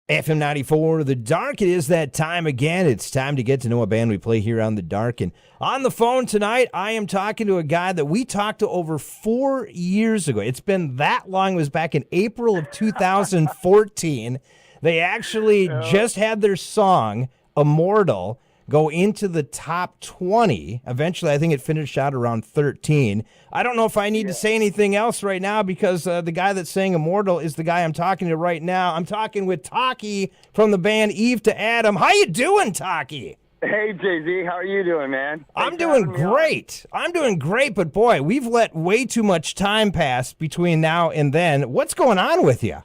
FM94, The Dark. It is that time again. It's time to get to know a band we play here on The Dark. And on the phone tonight, I am talking to a guy that we talked to over 4 years ago. It's been that long. It was back in April of 2014. They actually just had their song, Immortal, go into the top 20. Eventually, I think it finished out around 13. I don't know if I need to say anything else right now because the guy that's saying Immortal is the guy I'm talking to right now. I'm talking with Taki from the band Eve to Adam. How you doing, Taki? Hey, Jay-Z. How are you doing, man? I'm doing great. I'm doing great, but boy, we've let way too much time pass between now and then. What's going on with you?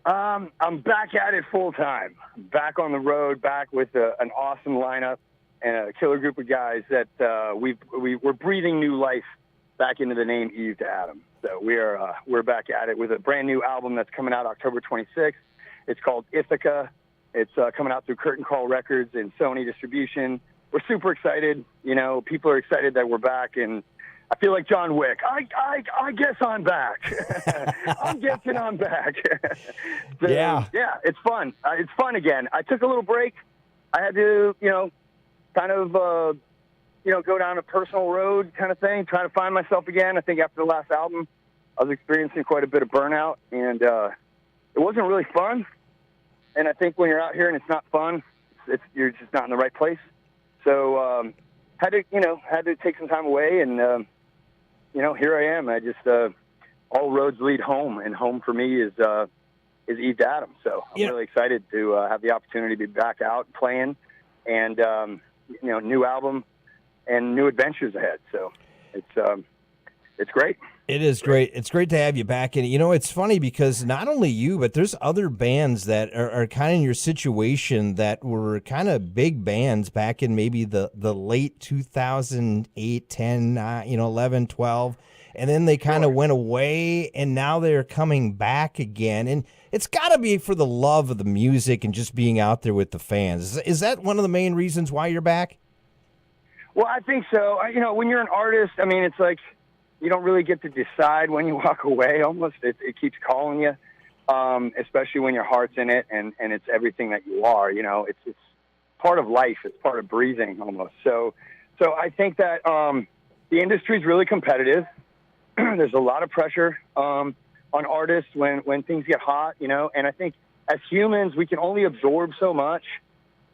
I'm back at it full time. Back on the road, back with an awesome lineup and a killer group of guys that we're breathing new life back into the name Eve to Adam. So we're back at it with a brand new album that's coming out October 26th. It's called Ithaca. It's coming out through Curtain Call Records and Sony Distribution. We're super excited. You know, people are excited that we're back, and I feel like John Wick. I guess I'm back. I'm guessing I'm back. So, yeah, it's fun. It's fun again. I took a little break. I had to, kind of, go down a personal road kind of thing, trying to find myself again. I think after the last album, I was experiencing quite a bit of burnout, and it wasn't really fun. And I think when you're out here and it's not fun, you're just not in the right place. So had to take some time away, and here I am. I just all roads lead home, and home for me is Eve to Adam. So I'm really excited to have the opportunity to be back out playing, and new album and new adventures ahead. So it's great. It is great. It's great to have you back. And, it's funny because not only you, but there's other bands that are kind of in your situation that were kind of big bands back in maybe the late 2008, 10, 11, 12. And then they kind of went away, and now they're coming back again. And it's got to be for the love of the music and just being out there with the fans. Is that one of the main reasons why you're back? Well, I think so. When you're an artist, it's like, you don't really get to decide when you walk away. Almost, it keeps calling you, especially when your heart's in it and it's everything that you are. It's part of life. It's part of breathing almost. So I think that the industry's really competitive. There's a lot of pressure on artists when things get hot. And I think as humans we can only absorb so much.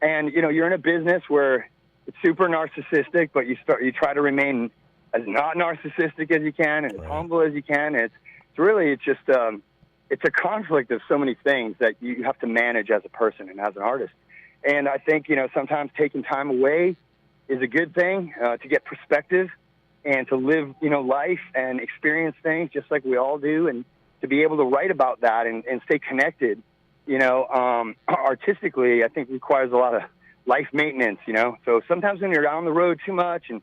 And you're in a business where it's super narcissistic, but you try to remain as not narcissistic as you can and as humble as you can. It's a conflict of so many things that you have to manage as a person and as an artist. And I think, sometimes taking time away is a good thing to get perspective and to live, life and experience things just like we all do. And to be able to write about that and stay connected, artistically, I think requires a lot of life maintenance, So sometimes when you're on the road too much and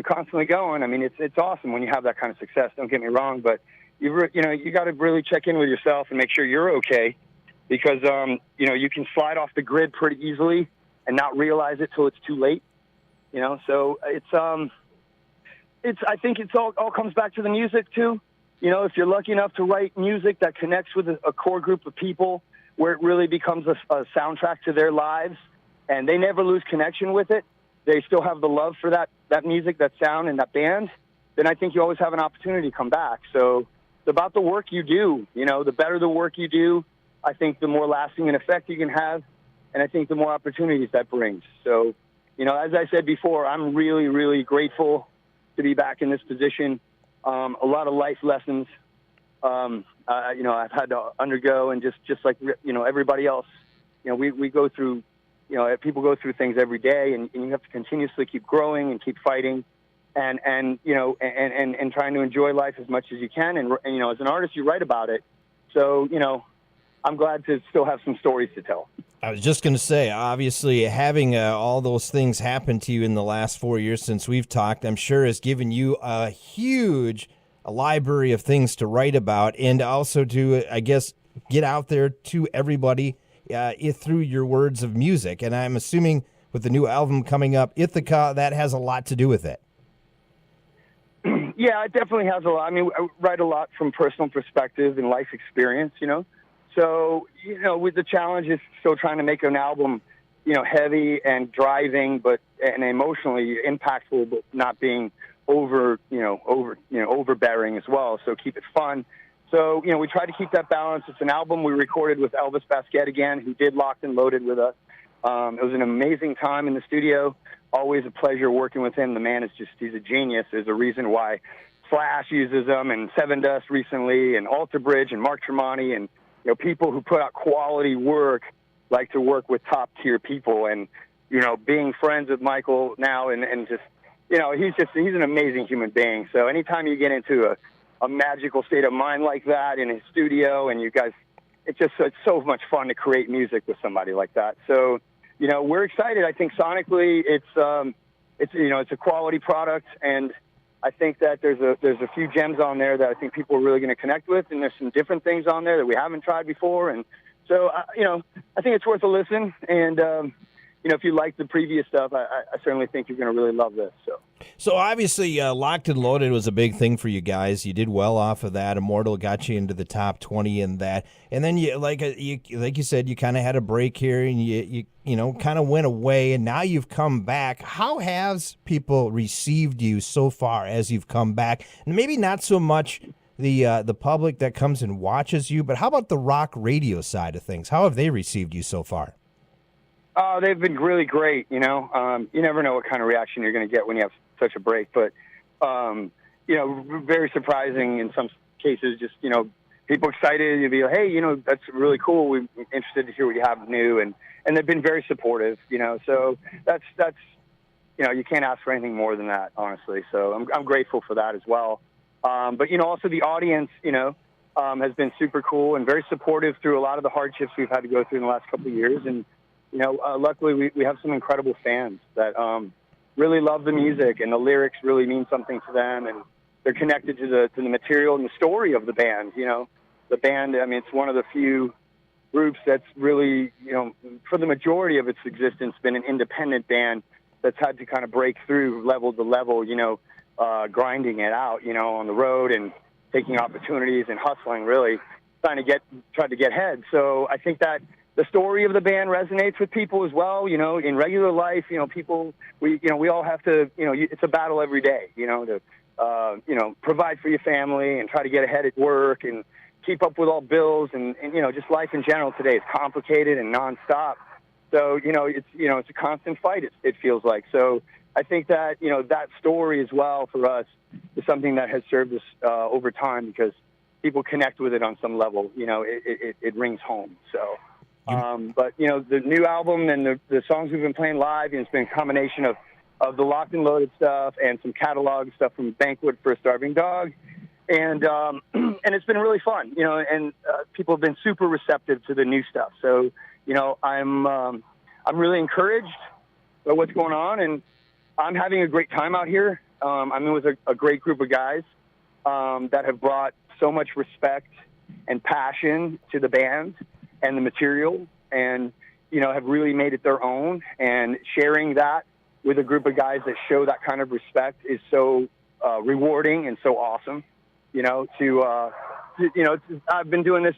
constantly going, it's awesome when you have that kind of success. Don't get me wrong, but you got to really check in with yourself and make sure you're okay, because you can slide off the grid pretty easily and not realize it till it's too late. So I think it's all comes back to the music too. If you're lucky enough to write music that connects with a core group of people, where it really becomes a soundtrack to their lives, and they never lose connection with it. They still have the love for that music, that sound, and that band, then I think you always have an opportunity to come back. So it's about the work you do. The better the work you do, I think the more lasting an effect you can have, and I think the more opportunities that brings. So, as I said before, I'm really, really grateful to be back in this position. A lot of life lessons, I've had to undergo, and just like, everybody else, we go through, people go through things every day, and you have to continuously keep growing and keep fighting, and trying to enjoy life as much as you can. And as an artist, you write about it. So, I'm glad to still have some stories to tell. I was just going to say, obviously, having all those things happen to you in the last 4 years since we've talked, I'm sure has given you a huge library of things to write about, and also to, I guess, get out there to everybody through your words of music. And I'm assuming with the new album coming up, Ithaca, that has a lot to do with it. Yeah, it definitely has a lot. I write a lot from personal perspective and life experience, So, with the challenge is still trying to make an album, heavy and driving, and emotionally impactful, but not being overbearing as well. So keep it fun. So, we try to keep that balance. It's an album we recorded with Elvis Basquet again, who did Locked and Loaded with us. It was an amazing time in the studio. Always a pleasure working with him. The man he's a genius. There's a reason why Slash uses them, and Seven Dust recently, and Alter Bridge, and Mark Tremonti, and, people who put out quality work like to work with top-tier people. And, being friends with Michael now and just, he's an amazing human being. So anytime you get into a magical state of mind like that in his studio, and you guys, it's so much fun to create music with somebody like that. So, we're excited. I think sonically it's a quality product, and I think that there's a few gems on there that I think people are really going to connect with, and there's some different things on there that we haven't tried before. And so, I think it's worth a listen. And, if you like the previous stuff, I certainly think you're going to really love this. So obviously, Locked and Loaded was a big thing for you guys. You did well off of that. Immortal got you into the top 20 in that. And then, like you said, you kind of had a break here, and you kind of went away, and now you've come back. How has people received you so far as you've come back? And maybe not so much the public that comes and watches you, but how about the rock radio side of things? How have they received you so far? They've been really great. You never know what kind of reaction you're going to get when you have such a break, but very surprising in some cases. Just people excited to be like, hey, that's really cool. We're interested to hear what you have new, and they've been very supportive. So that's you can't ask for anything more than that, honestly. So I'm grateful for that as well. But also the audience, has been super cool and very supportive through a lot of the hardships we've had to go through in the last couple of years. And luckily we have some incredible fans that really love the music, and the lyrics really mean something to them, and they're connected to the material and the story of the band. The band, it's one of the few groups that's really, for the majority of its existence, been an independent band that's had to kind of break through level to level, grinding it out, on the road and taking opportunities and hustling, really trying to get ahead. So I think that the story of the band resonates with people as well. In regular life, people, we all have to, it's a battle every day, to, provide for your family and try to get ahead at work and keep up with all bills and just life in general today is complicated and nonstop. So, it's a constant fight, it feels like. So I think that, that story as well for us is something that has served us over time, because people connect with it on some level. It rings home. So. But, the new album and the songs we've been playing live, it's been a combination of the Locked and Loaded stuff and some catalog stuff from Banquet for a Starving Dog. And it's been really fun, and people have been super receptive to the new stuff. So, I'm really encouraged by what's going on, and I'm having a great time out here. I'm with a great group of guys that have brought so much respect and passion to the band and the material, and have really made it their own. And sharing that with a group of guys that show that kind of respect is so rewarding and so awesome. I've been doing this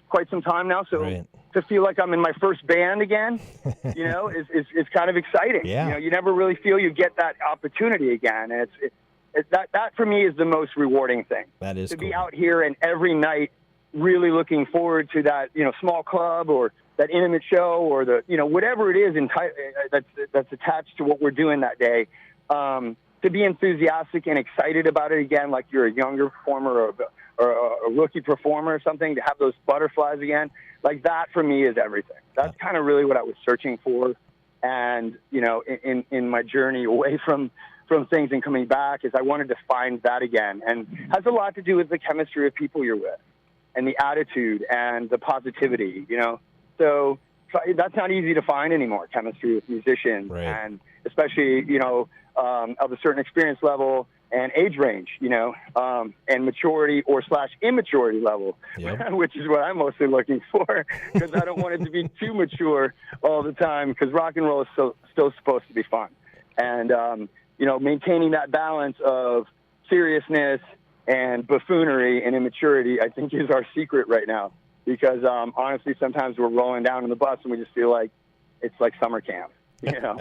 quite some time now, so right. To feel like I'm in my first band again, is kind of exciting. Yeah. You never really feel you get that opportunity again, and that for me is the most rewarding thing. That is to cool. Be out here and every night really looking forward to that, small club or that intimate show or the, whatever it is that's attached to what we're doing that day. To be enthusiastic and excited about it again, like you're a younger performer or a rookie performer or something, to have those butterflies again, like that for me is everything. That's kind of really what I was searching for. And, in my journey away from things and coming back, is I wanted to find that again. And has a lot to do with the chemistry of people you're with, and the attitude and the positivity, So that's not easy to find anymore, chemistry with musicians. Right. And especially, of a certain experience level and age range, and maturity or / immaturity level, yep. Which is what I'm mostly looking for, because I don't want it to be too mature all the time, because rock and roll is still supposed to be fun. And, maintaining that balance of seriousness and buffoonery and immaturity, I think, is our secret right now. because honestly, sometimes we're rolling down in the bus and we just feel like it's like summer camp, you know.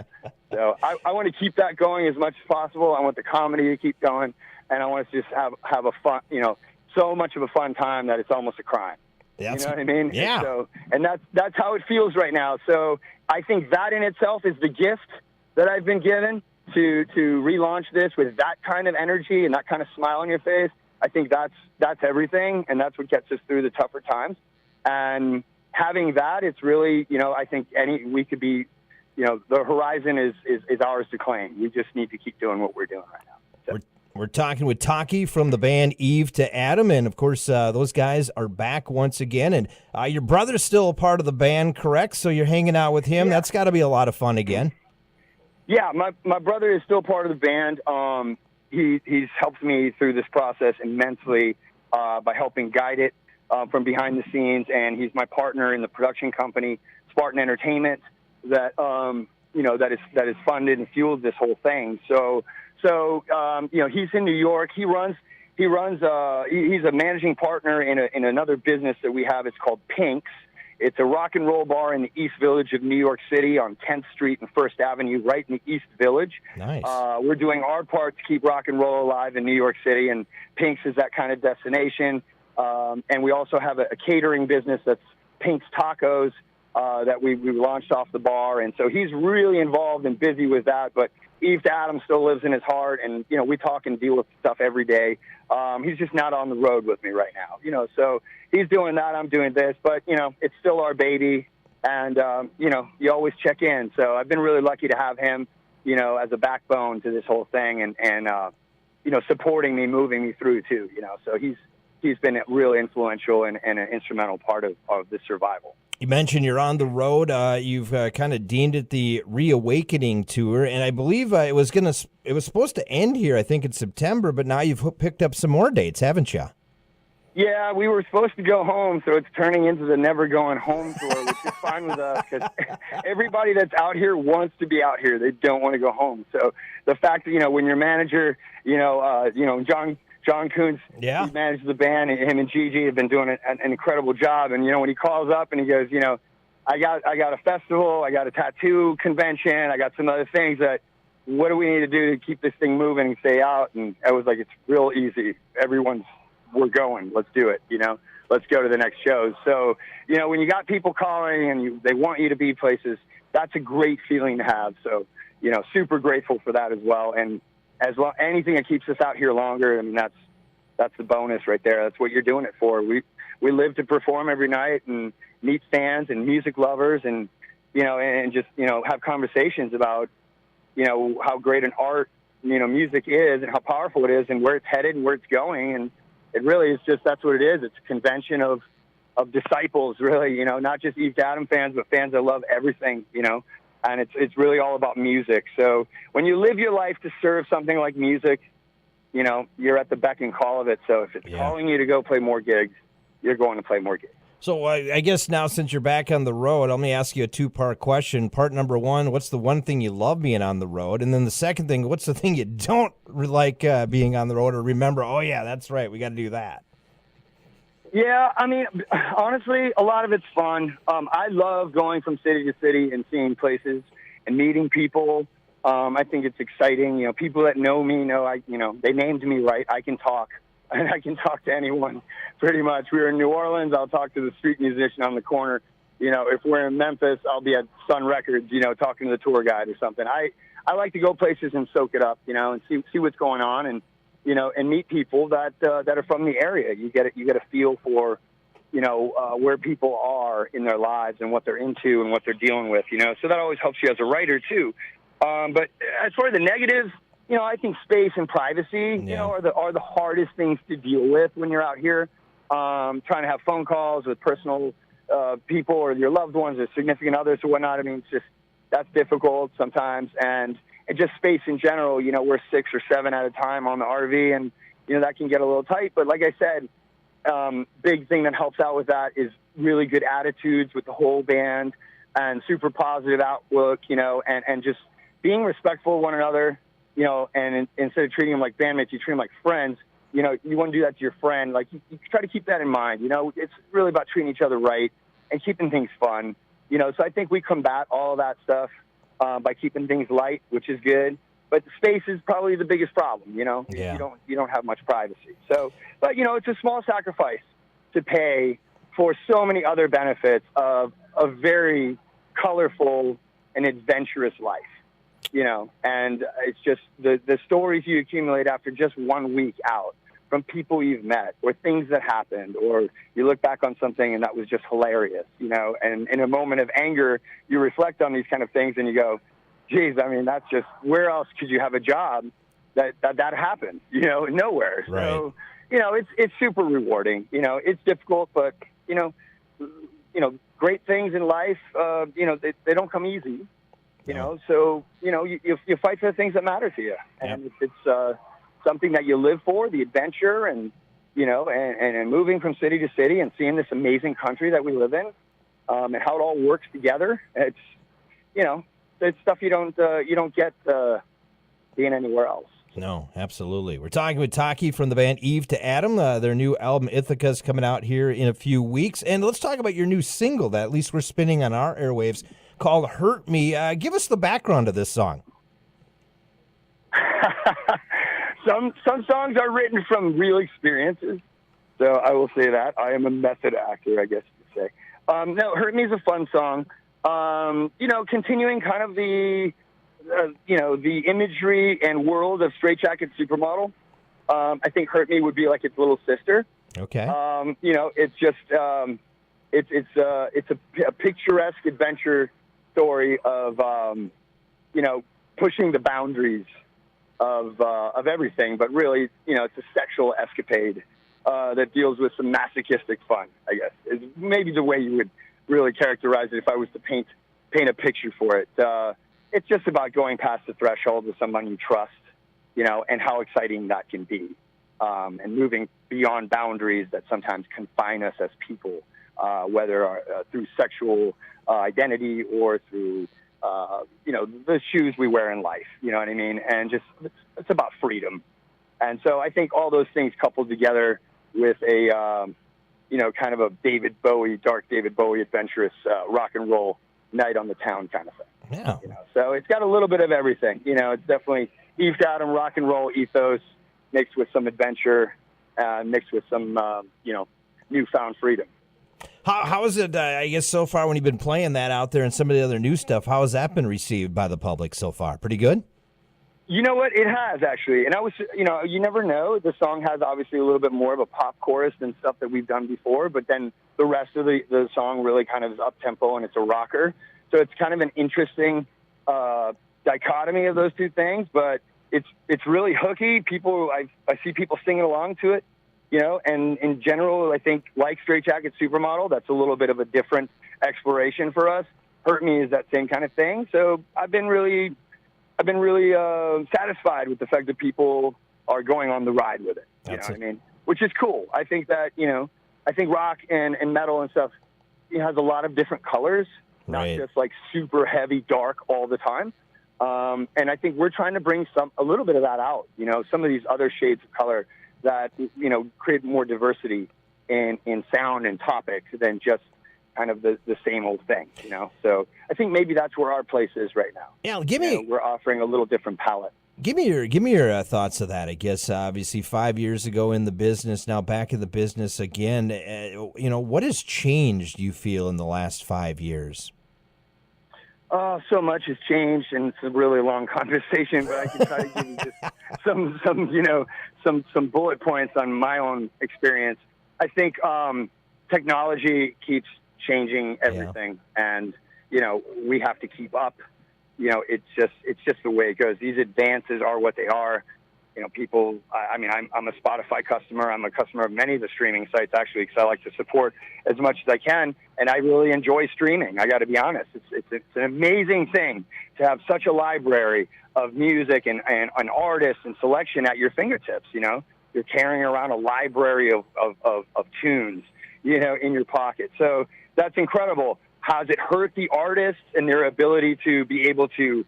So I want to keep that going as much as possible. I want the comedy to keep going, and I want to just have a fun, you know, so much of a fun time that it's almost a crime. You know what I mean? Yeah. And that's how it feels right now. So I think that in itself is the gift that I've been given to relaunch this with that kind of energy and that kind of smile on your face. I think that's everything, and that's what gets us through the tougher times. And having that, it's really, you know, I think we could be, you know, the horizon is ours to claim. We just need to keep doing what we're doing right now. So. We're talking with Taki from the band Eve to Adam, and of course, those guys are back once again. And your brother's still a part of the band, correct? So you're hanging out with him. Yeah. That's got to be a lot of fun again. Yeah, my brother is still part of the band. He's helped me through this process immensely by helping guide it from behind the scenes, and he's my partner in the production company, Spartan Entertainment, that you know, that is funded and fueled this whole thing. So you know, he's in New York. He's a managing partner in another business that we have. It's called Pink's. It's a rock and roll bar in the East Village of New York City on 10th Street and 1st Avenue, right in the East Village. Nice. We're doing our part to keep rock and roll alive in New York City, and Pink's is that kind of destination. And we also have a catering business that's Pink's Tacos that we launched off the bar. And so he's really involved and busy with that. But Eve to Adam still lives in his heart, and, you know, we talk and deal with stuff every day. He's just not on the road with me right now, you know, so he's doing that, I'm doing this, but, you know, it's still our baby, and, you know, you always check in. So I've been really lucky to have him, you know, as a backbone to this whole thing, and you know, supporting me, moving me through too, you know, so he's been really influential and an instrumental part of this survival. You mentioned you're on the road. You've kind of deemed it the Reawakening Tour, and I believe it was supposed to end here, I think, in September, but now you've picked up some more dates, haven't you? Yeah, we were supposed to go home, so it's turning into the Never Going Home Tour, which is fine with us, because everybody that's out here wants to be out here. They don't want to go home. So the fact that, you know, when your manager, John Kuntz, yeah, he manages the band, and him and Gigi have been doing an incredible job. And, you know, when he calls up and he goes, you know, I got a festival, I got a tattoo convention, I got some other things that, what do we need to do to keep this thing moving and stay out? And I was like, it's real easy. We're going. Let's do it, you know. Let's go to the next shows. So, you know, when you got people calling and they want you to be places, that's a great feeling to have. So, you know, super grateful for that as well. And anything that keeps us out here longer, I mean, that's the bonus right there. That's what you're doing it for. We live to perform every night and meet fans and music lovers, and, you know, and just, you know, have conversations about, you know, how great an art, you know, music is, and how powerful it is, and where it's headed and where it's going. And it really is just, that's what it is. It's a convention of disciples, really, you know, not just Eve to Adam fans, but fans that love everything, you know. And it's really all about music. So when you live your life to serve something like music, you know, you're at the beck and call of it. So if it's calling you to go play more gigs, you're going to play more gigs. So I guess now, since you're back on the road, let me ask you a two-part question. Part number one, what's the one thing you love being on the road? And then the second thing, what's the thing you don't like being on the road, or remember, oh, yeah, that's right, we got to do that? Yeah, I mean, honestly, a lot of it's fun. I love going from city to city and seeing places and meeting people. I think it's exciting. You know, people that know me know they named me right. I can talk, and I can talk to anyone pretty much. We were in New Orleans, I'll talk to the street musician on the corner. You know, if we're in Memphis, I'll be at Sun Records, you know, talking to the tour guide or something. I like to go places and soak it up, you know, and see what's going on, and, you know, and meet people that are from the area. You get a feel for, you know, where people are in their lives and what they're into and what they're dealing with, you know. So that always helps you as a writer too. But as far as the negatives, you know, I think space and privacy, you know, are the hardest things to deal with when you're out here, trying to have phone calls with personal people or your loved ones or significant others or whatnot. I mean, it's just, that's difficult sometimes. And just space in general, you know, we're 6 or 7 at a time on the RV, and, you know, that can get a little tight. But like I said, big thing that helps out with that is really good attitudes with the whole band and super positive outlook, you know, and just being respectful of one another, you know, and instead of treating them like bandmates, you treat them like friends. you know, you want to do that to your friend. Like, you try to keep that in mind. You know, it's really about treating each other right and keeping things fun. You know, so I think we combat all of that stuff by keeping things light, which is good. But the space is probably the biggest problem. You know, you don't have much privacy. So, but you know, it's a small sacrifice to pay for so many other benefits of a very colorful and adventurous life. You know, and it's just the stories you accumulate after just 1 week out from people you've met or things that happened, or you look back on something and that was just hilarious, you know, and in a moment of anger, you reflect on these kind of things and you go, geez, I mean, that's just, where else could you have a job that happened, you know, nowhere. Right. So, you know, it's super rewarding. You know, it's difficult, but, you know, great things in life, you know, they don't come easy. You know, so, you know, you fight for the things that matter to you. And if it's something that you live for, the adventure and, you know, and moving from city to city and seeing this amazing country that we live in and how it all works together, it's, you know, it's stuff you don't get being anywhere else. No, absolutely. We're talking with Taki from the band Eve to Adam. Their new album, Ithaca, is coming out here in a few weeks. And let's talk about your new single that at least we're spinning on our airwaves, called Hurt Me. Give us the background of this song. Some songs are written from real experiences. So I will say that. I am a method actor, I guess you could say. No, Hurt Me is a fun song. You know, continuing kind of the, you know, the imagery and world of Straight Jacket Supermodel. I think Hurt Me would be like its little sister. Okay. You know, it's just, it's a picturesque adventure story of, you know, pushing the boundaries of everything, but really, you know, it's a sexual escapade that deals with some masochistic fun, I guess, is maybe the way you would really characterize it if I was to paint a picture for it. It's just about going past the threshold with someone you trust, you know, and how exciting that can be, and moving beyond boundaries that sometimes confine us as people, whether through sexual identity or through, you know, the shoes we wear in life, you know what I mean? And just, it's about freedom. And so I think all those things coupled together with a, you know, kind of a dark David Bowie adventurous rock and roll night on the town kind of thing. Yeah. You know? So it's got a little bit of everything. You know, it's definitely Eve to Adam rock and roll ethos mixed with some adventure, mixed with some, you know, newfound freedom. How is it, I guess, so far when you've been playing that out there and some of the other new stuff, how has that been received by the public so far? Pretty good? You know what? It has, actually. And I was, you know, you never know. The song has obviously a little bit more of a pop chorus than stuff that we've done before, but then the rest of the song really kind of is up-tempo and it's a rocker. So it's kind of an interesting dichotomy of those two things, but it's really hooky. I see people singing along to it. You know, and in general, I think like Straight Jacket Supermodel, that's a little bit of a different exploration for us. Hurt Me is that same kind of thing. So I've been really satisfied with the fact that people are going on the ride with it. You know what I mean? Which is cool. I think that, you know, I think rock and metal and stuff, it has a lot of different colors, not just like super heavy dark all the time. And I think we're trying to bring a little bit of that out. You know, some of these other shades of color that, you know, create more diversity in sound and topics than just kind of the same old thing, you know? So I think maybe that's where our place is right now. Yeah, we're offering a little different palette. Give me your thoughts of that. I guess obviously 5 years ago in the business, now back in the business again. You know, what has changed, you feel, in the last 5 years? So much has changed, and it's a really long conversation, but I can try to give you just some you know, some bullet points on my own experience. I think technology keeps changing everything, and you know, we have to keep up. You know, it's just the way it goes. These advances are what they are. You know, people. I mean, I'm a Spotify customer. I'm a customer of many of the streaming sites actually, because I like to support as much as I can, and I really enjoy streaming. I got to be honest. It's an amazing thing to have such a library of music and artists and selection at your fingertips. You know, you're carrying around a library of tunes, you know, in your pocket. So that's incredible. Has it hurt the artists and their ability to be able to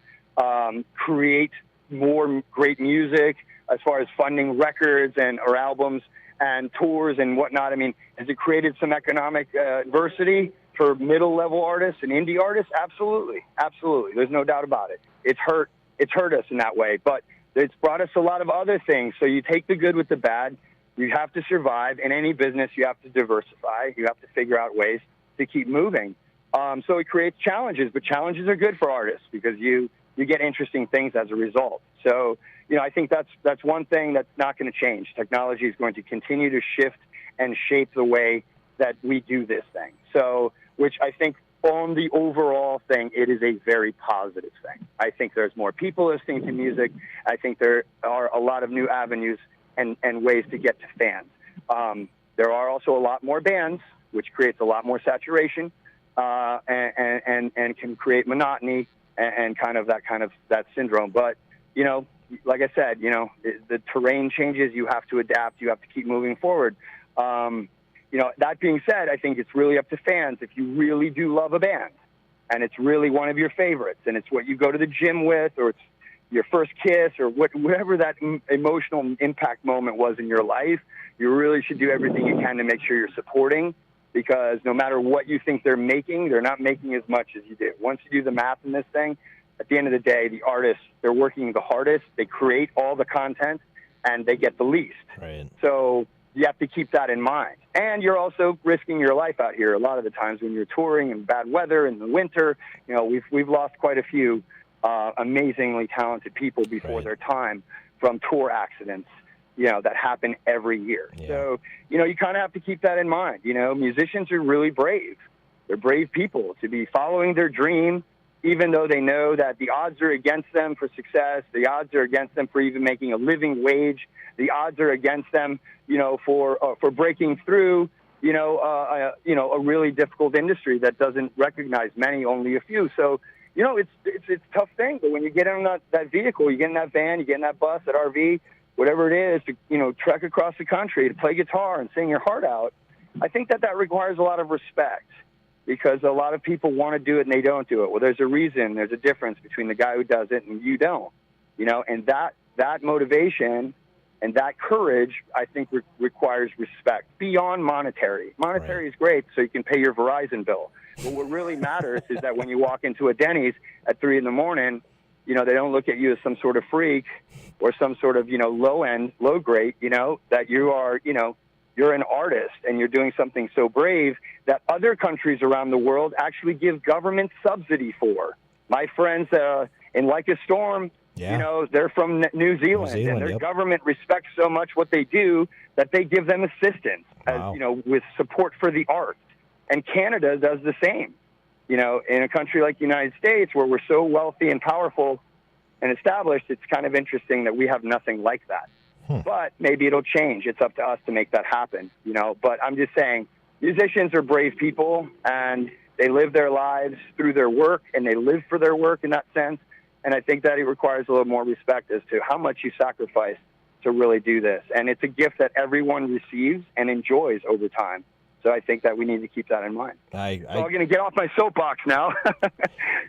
create more great music, as far as funding records or albums and tours and whatnot? I mean, has it created some economic adversity for middle-level artists and indie artists? Absolutely. Absolutely. There's no doubt about it. It's hurt us in that way, but it's brought us a lot of other things. So you take the good with the bad. You have to survive. In any business, you have to diversify. You have to figure out ways to keep moving. So it creates challenges, but challenges are good for artists because you get interesting things as a result. So, I think that's one thing that's not going to change. Technology is going to continue to shift and shape the way that we do this thing. So, which I think on the overall thing, it is a very positive thing. I think there's more people listening to music. I think there are a lot of new avenues and ways to get to fans. There are also a lot more bands, which creates a lot more saturation and can create monotony and that syndrome. But, like I said, the terrain changes. You have to adapt. You have to keep moving forward. That being said, I think it's really up to fans. If you really do love a band and it's really one of your favorites and it's what you go to the gym with or it's your first kiss or whatever that emotional impact moment was in your life, you really should do everything you can to make sure you're supporting, because no matter what you think they're not making as much as you do. Once you do the math in this thing, at the end of the day, the artists, they're working the hardest. They create all the content and they get the least. Right. So you have to keep that in mind. And you're also risking your life out here. A lot of the times when you're touring in bad weather in the winter, we've lost quite a few amazingly talented people before their time from tour accidents, that happen every year. Yeah. So, you kind of have to keep that in mind. Musicians are really brave. They're brave people to be following their dream, even though they know that the odds are against them for success. The odds are against them for even making a living wage. The odds are against them, for breaking through, a really difficult industry that doesn't recognize many, only a few. So, it's a tough thing. But when you get in that vehicle, you get in that van, you get in that bus, that RV, whatever it is, to, trek across the country to play guitar and sing your heart out, I think that requires a lot of respect, because a lot of people want to do it and they don't do it. Well, there's a reason. There's a difference between the guy who does it and you don't, and that motivation and that courage, I think, requires respect beyond monetary. Monetary is great, so you can pay your Verizon bill. But what really matters is that when you walk into a Denny's at 3 a.m, they don't look at you as some sort of freak or some sort of, low grade, that you are, you're an artist and you're doing something so brave that other countries around the world actually give government subsidy for. My friends in Like a Storm, they're from New Zealand and their government respects so much what they do that they give them assistance, with support for the arts. And Canada does the same. In a country like the United States, where we're so wealthy and powerful and established, it's kind of interesting that we have nothing like that. But maybe it'll change. It's up to us to make that happen, But I'm just saying, musicians are brave people, and they live their lives through their work, and they live for their work in that sense. And I think that it requires a little more respect as to how much you sacrifice to really do this. And it's a gift that everyone receives and enjoys over time. So I think that we need to keep that in mind. I'm going to get off my soapbox now.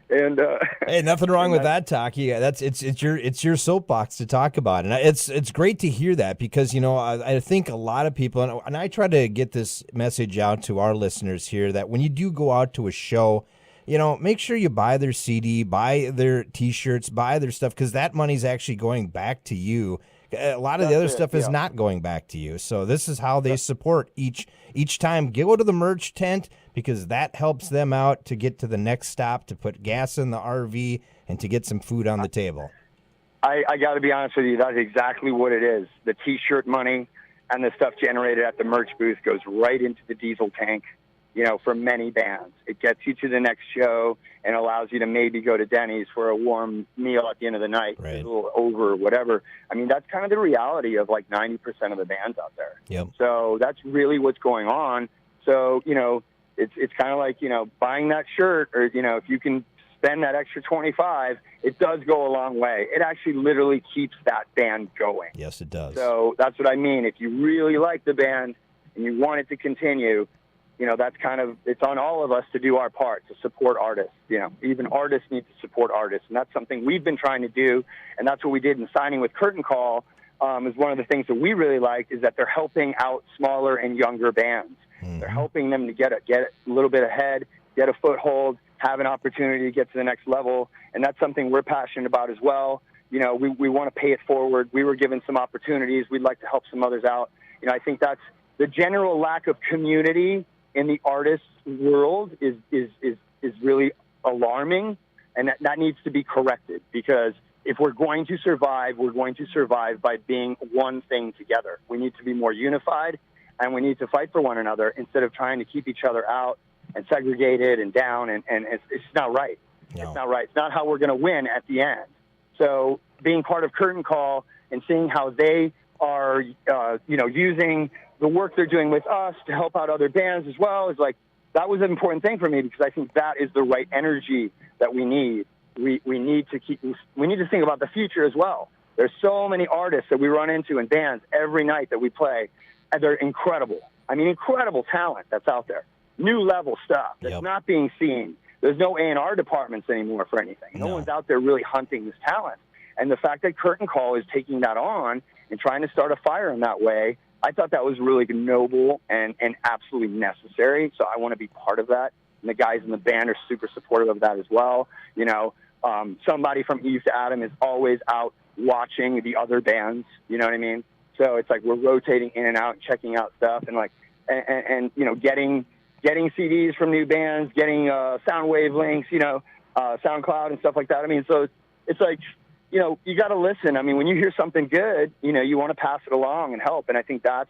And hey, nothing wrong with that, Taki. It's your soapbox to talk about, and it's great to hear that, because I think a lot of people, and I try to get this message out to our listeners here, that when you do go out to a show, make sure you buy their CD, buy their T-shirts, buy their stuff, because that money's actually going back to you. A lot of the other stuff is not going back to you. So this is how they support each time. Go to the merch tent, because that helps them out to get to the next stop, to put gas in the RV, and to get some food on the table. I got to be honest with you. That's exactly what it is. The T-shirt money and the stuff generated at the merch booth goes right into the diesel tank, for many bands. It gets you to the next show and allows you to maybe go to Denny's for a warm meal at the end of the night, a little over or whatever. I mean, that's kind of the reality of like 90% of the bands out there. Yep. So that's really what's going on. So, it's kind of like, buying that shirt, or, if you can spend that extra $25, it does go a long way. It actually literally keeps that band going. Yes, it does. So that's what I mean. If you really like the band and you want it to continue, that's kind of, it's on all of us to do our part to support artists. Even artists need to support artists. And that's something we've been trying to do. And that's what we did in signing with Curtain Call is one of the things that we really like, is that they're helping out smaller and younger bands. Mm-hmm. They're helping them to get a little bit ahead, get a foothold, have an opportunity to get to the next level, and that's something we're passionate about as well. You know, we want to pay it forward. We were given some opportunities. We'd like to help some others out. You know, I think that's the general lack of community in the artist world is really alarming, and that needs to be corrected, because if we're going to survive, we're going to survive by being one thing together. We need to be more unified, and we need to fight for one another instead of trying to keep each other out and segregated and down, and it's not right. No. It's not right. It's not how we're going to win at the end. So being part of Curtain Call and seeing how they are, using the work they're doing with us to help out other bands as well, is like, that was an important thing for me, because I think that is the right energy that we need. We need to think about the future as well. There's so many artists that we run into in bands every night that we play, and they're incredible. I mean, incredible talent that's out there. New level stuff that's not being seen. There's no A&R departments anymore for anything. No one's out there really hunting this talent. And the fact that Curtain Call is taking that on and trying to start a fire in that way, I thought that was really noble and absolutely necessary. So I want to be part of that. And the guys in the band are super supportive of that as well. You know, somebody from Eve to Adam is always out watching the other bands. You know what I mean? So it's like we're rotating in and out, checking out stuff, and getting CDs from new bands, getting Soundwave links, SoundCloud and stuff like that. I mean, so it's like, you got to listen. I mean, when you hear something good, you want to pass it along and help. And I think that's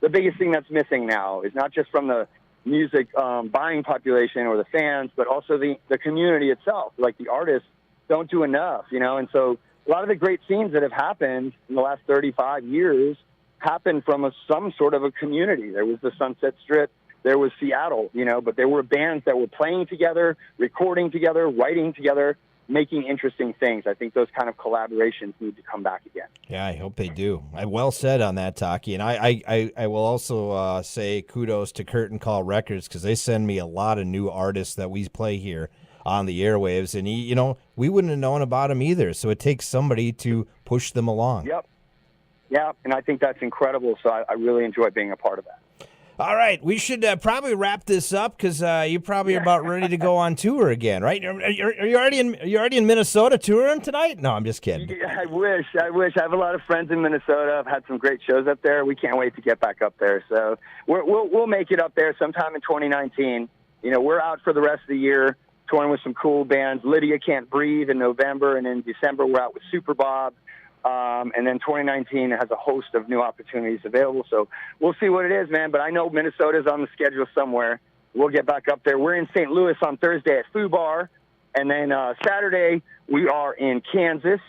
the biggest thing that's missing now, is not just from the music buying population or the fans, but also the community itself. Like, the artists don't do enough, and so a lot of the great scenes that have happened in the last 35 years happened from some sort of a community. There was the Sunset Strip, there was Seattle, but there were bands that were playing together, recording together, writing together, making interesting things. I think those kind of collaborations need to come back again. Yeah, I hope they do. Well said on that, Taki. And I will also say kudos to Curtain Call Records, because they send me a lot of new artists that we play here on the airwaves. And, we wouldn't have known about them either. So it takes somebody to push them along. Yep. Yeah, and I think that's incredible. So I really enjoy being a part of that. All right, we should probably wrap this up, because you probably are about ready to go on tour again, right? Are you already in Minnesota touring tonight? No, I'm just kidding. Yeah, I wish. I have a lot of friends in Minnesota. I've had some great shows up there. We can't wait to get back up there. So we'll make it up there sometime in 2019. We're out for the rest of the year, touring with some cool bands. Lydia Can't Breathe in November, and in December we're out with Super Bob. And then 2019 has a host of new opportunities available. So we'll see what it is, man. But I know Minnesota's on the schedule somewhere. We'll get back up there. We're in St. Louis on Thursday at Foo Bar. And then Saturday we are in Kansas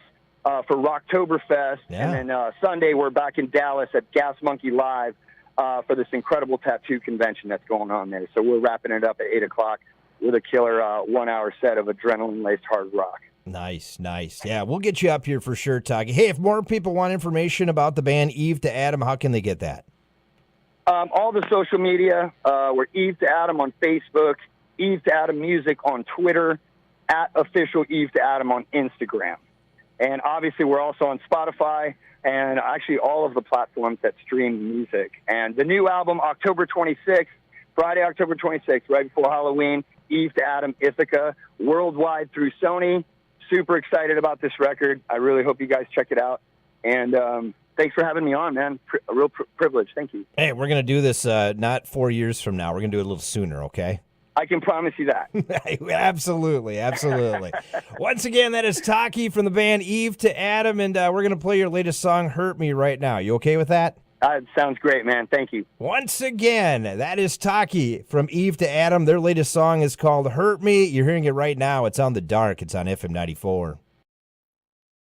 for Rocktoberfest. Yeah. And then Sunday we're back in Dallas at Gas Monkey Live for this incredible tattoo convention that's going on there. So we're wrapping it up at 8 o'clock with a killer 1-hour set of adrenaline-laced hard rock. Nice. Yeah, we'll get you up here for sure, Taki. Hey, if more people want information about the band Eve to Adam, how can they get that? All the social media. We're Eve to Adam on Facebook, Eve to Adam Music on Twitter, at official Eve to Adam on Instagram. And obviously we're also on Spotify and actually all of the platforms that stream music. And the new album, Friday, October 26th, right before Halloween, Eve to Adam Ithaca, worldwide through Sony. Super excited about this record. I really hope you guys check it out. And thanks for having me on, man. A real privilege. Thank you. Hey, we're going to do this not 4 years from now. We're going to do it a little sooner, okay? I can promise you that. Absolutely. Once again, that is Taki from the band Eve to Adam, and we're going to play your latest song, Hurt Me, right now. You okay with that? Sounds great, man. Thank you. Once again, that is Taki from Eve to Adam. Their latest song is called Hurt Me. You're hearing it right now. It's on The Dark. It's on FM94.